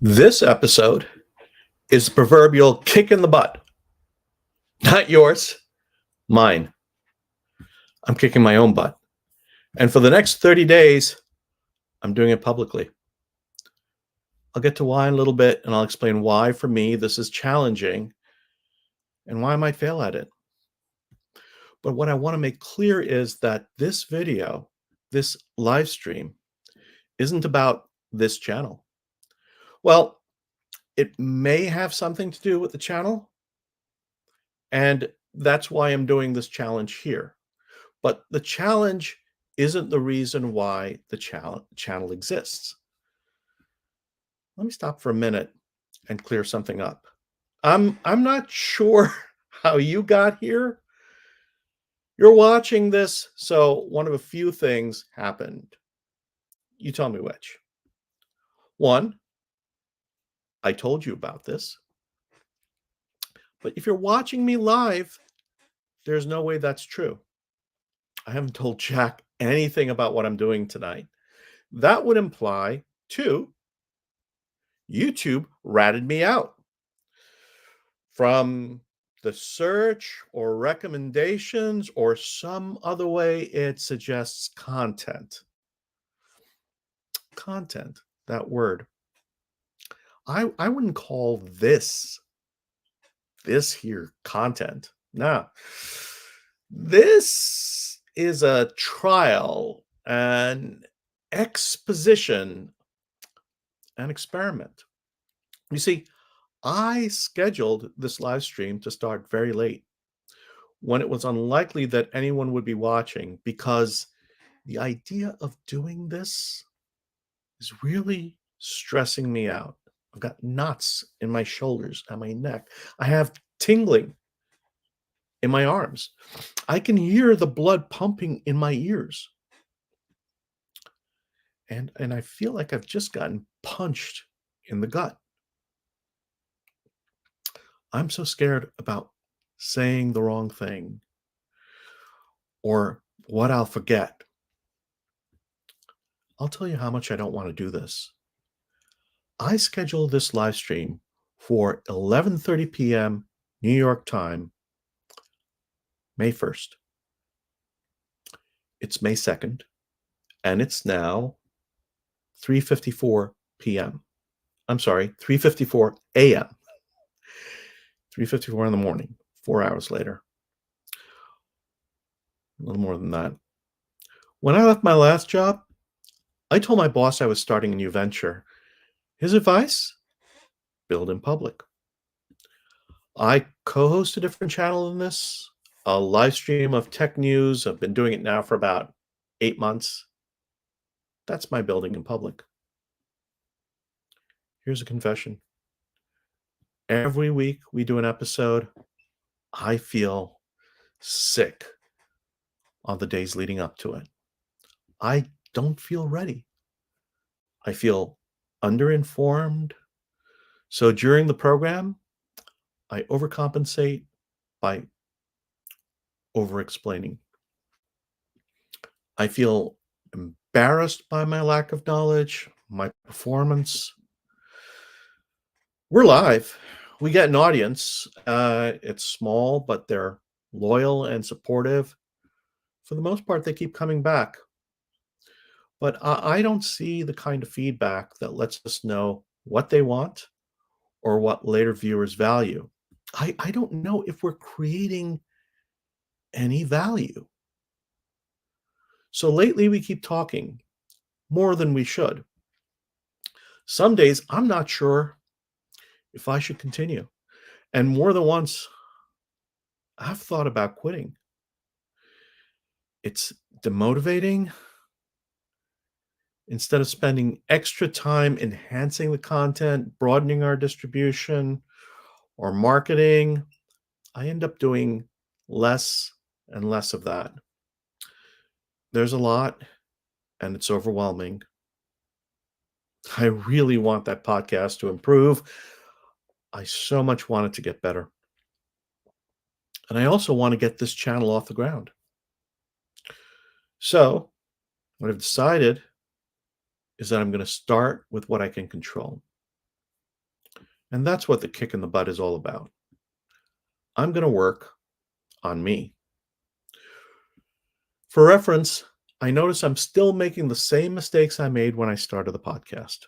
This episode is the proverbial kick in the butt. Not yours, mine. I'm kicking my own butt. And for the next 30 days, I'm doing it publicly. I'll get to why in a little bit, and I'll explain why, for me, this is challenging and why I might fail at it. But what I want to make clear is that this video, this live stream, isn't about this channel. Well, it may have something to do with the channel, and that's why I'm doing this challenge here. But the challenge isn't the reason why the channel exists. Let me stop for a minute and clear something up. I'm not sure how you got here. You're watching this, so one of a few things happened. You tell me which. One, I told you about this. But if you're watching me live, there's no way that's true. I haven't told Jack anything about what I'm doing tonight. That would imply, two, YouTube ratted me out. From the search or recommendations or some other way it suggests content. Content, that word. I wouldn't call this here content. No. This is a trial, an exposition, an experiment. You see, I scheduled this live stream to start very late when it was unlikely that anyone would be watching, because the idea of doing this is really stressing me out. I've got knots in my shoulders and my neck. I have tingling in my arms. I can hear the blood pumping in my ears. And I feel like I've just gotten punched in the gut. I'm so scared about saying the wrong thing or what I'll forget. I'll tell you how much I don't want to do this. I scheduled this live stream for 11:30 p.m. New York time, May 1st. It's May 2nd, and it's now 3:54 p.m. I'm sorry, 3:54 a.m. 3:54 in the morning, 4 hours later. A little more than that. When I left my last job, I told my boss I was starting a new venture. His advice? Build in public. I co-host a different channel than this, a live stream of tech news. I've been doing it now for about 8 months. That's my building in public. Here's a confession. Every week we do an episode, I feel sick on the days leading up to it. I don't feel ready. I feel underinformed. So during the program, I overcompensate by over-explaining. I feel embarrassed by my lack of knowledge, my performance. We're live. We get an audience. It's small, but they're loyal and supportive. For the most part, they keep coming back. But I don't see the kind of feedback that lets us know what they want or what later viewers value. I don't know if we're creating any value. So lately we keep talking more than we should. Some days I'm not sure if I should continue. And more than once, I've thought about quitting. It's demotivating. Instead of spending extra time enhancing the content, broadening our distribution, or marketing, I end up doing less and less of that. There's a lot, and it's overwhelming. I really want that podcast to improve. I so much want it to get better. And I also want to get this channel off the ground. So what I've decided is that I'm going to start with what I can control. And that's what the kick in the butt is all about. I'm going to work on me. For reference, I notice I'm still making the same mistakes I made when I started the podcast.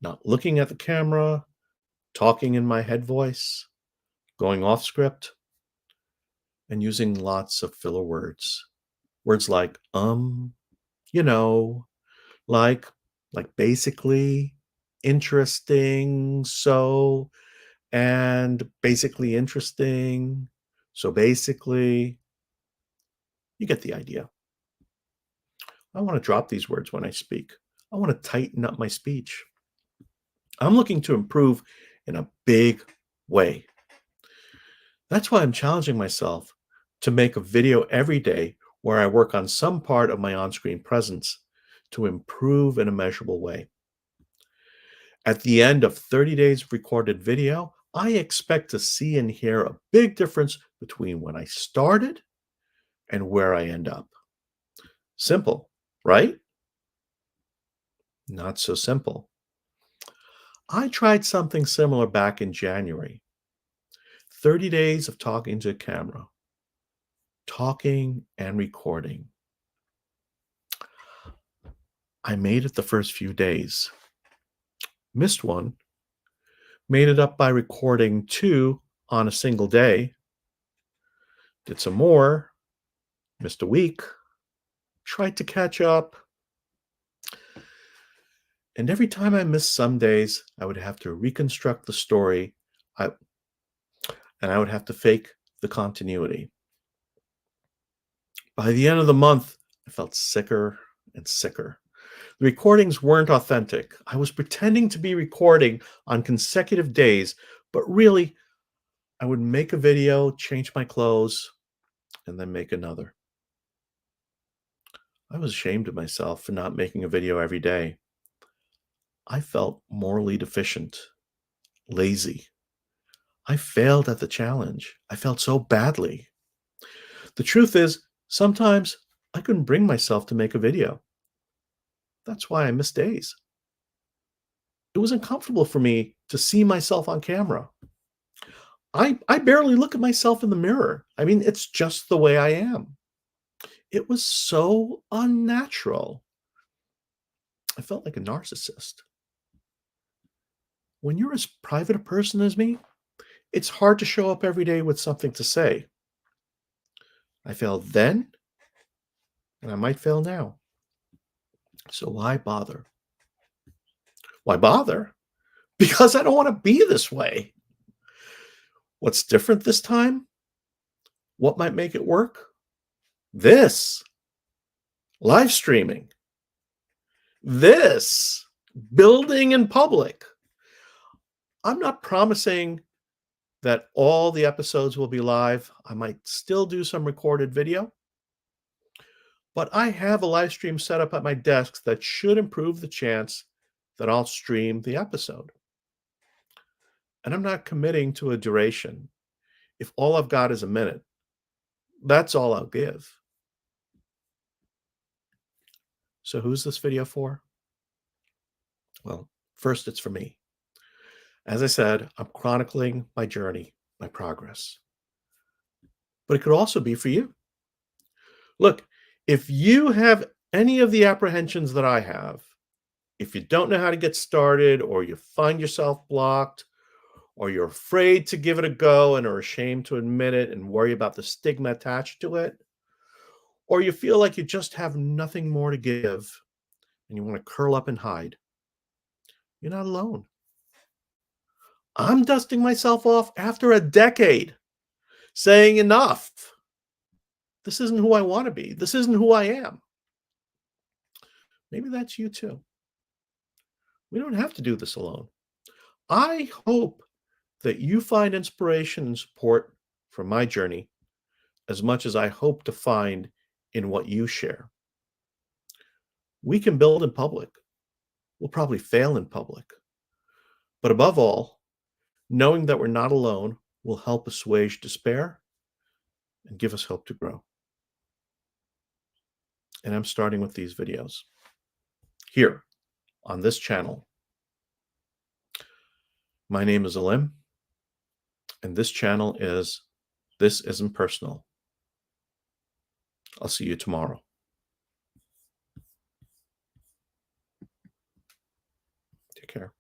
Not looking at the camera, talking in my head voice, going off script, and using lots of filler words. Words like you know, like basically, interesting, so, and basically interesting. So basically, you get the idea. I want to drop these words when I speak. I want to tighten up my speech. I'm looking to improve in a big way. That's why I'm challenging myself to make a video every day where I work on some part of my on screen presence to improve in a measurable way. At the end of 30 days of recorded video, I expect to see and hear a big difference between when I started and where I end up. Simple, right? Not so simple. I tried something similar back in January. 30 days of talking to a camera, talking and recording. I made it the first few days. Missed one. Made it up by recording 2 on a single day. Did some more. Missed a week. Tried to catch up. And every time I missed some days, I would have to reconstruct the story. I would have to fake the continuity. By the end of the month, I felt sicker and sicker. The recordings weren't authentic. I was pretending to be recording on consecutive days, but really, I would make a video, change my clothes, and then make another. I was ashamed of myself for not making a video every day. I felt morally deficient, lazy. I failed at the challenge. I felt so badly. The truth is, sometimes I couldn't bring myself to make a video. That's why I missed days. It was uncomfortable for me to see myself on camera. I barely look at myself in the mirror. I mean, it's just the way I am. It was so unnatural. I felt like a narcissist. When you're as private a person as me, it's hard to show up every day with something to say. I failed then, and I might fail now. So why bother? Why bother? Because I don't want to be this way. What's different this time? What might make it work? This live streaming. This building in public. I'm not promising that all the episodes will be live. I might still do some recorded video. But I have a live stream set up at my desk that should improve the chance that I'll stream the episode. And I'm not committing to a duration. If all I've got is a minute, that's all I'll give. So who's this video for? Well, first, it's for me. As I said, I'm chronicling my journey, my progress. But it could also be for you. Look, if you have any of the apprehensions that I have, if you don't know how to get started, or you find yourself blocked, or you're afraid to give it a go and are ashamed to admit it and worry about the stigma attached to it, or you feel like you just have nothing more to give and you want to curl up and hide, you're not alone. I'm dusting myself off after a decade, saying enough. This isn't who I want to be. This isn't who I am. Maybe that's you too. We don't have to do this alone. I hope that you find inspiration and support from my journey as much as I hope to find in what you share. We can build in public. We'll probably fail in public. But above all, knowing that we're not alone will help assuage despair and give us hope to grow. And I'm starting with these videos here on this channel. My name is Alim, and this channel is This Isn't Personal. I'll see you tomorrow. Take care.